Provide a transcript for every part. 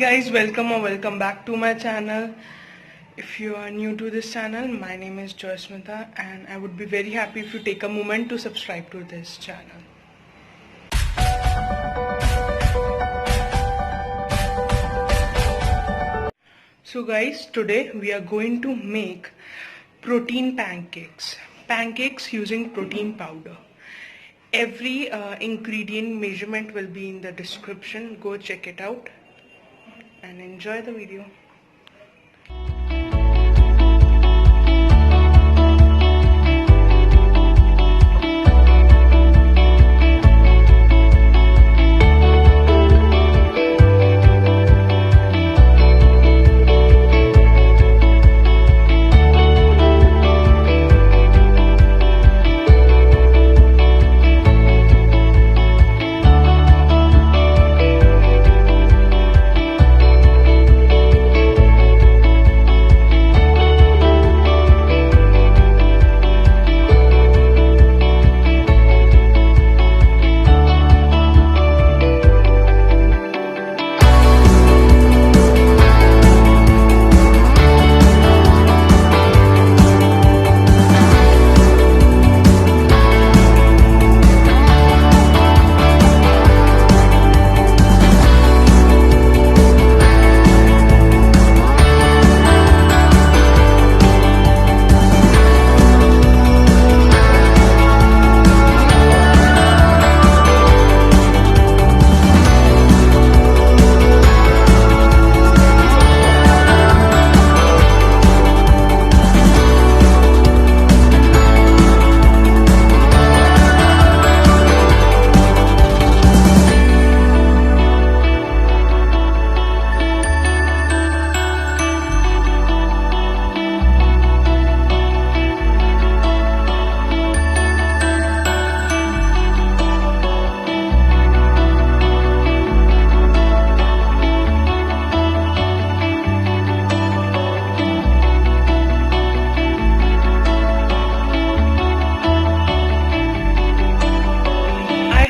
guys, welcome back to my channel. If you are new to this channel, my name is Joysmita and I would be very happy if you take a moment to subscribe to this channel. So guys, today we are going to make protein pancakes. Pancakes using protein powder. Every ingredient measurement will be in the description. Go check it out and enjoy the video.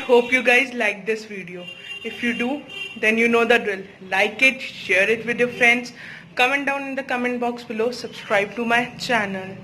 Hope you guys like this video. If you do, then you know the drill. Like it, share it with your friends, comment down in the comment box below, subscribe to my channel.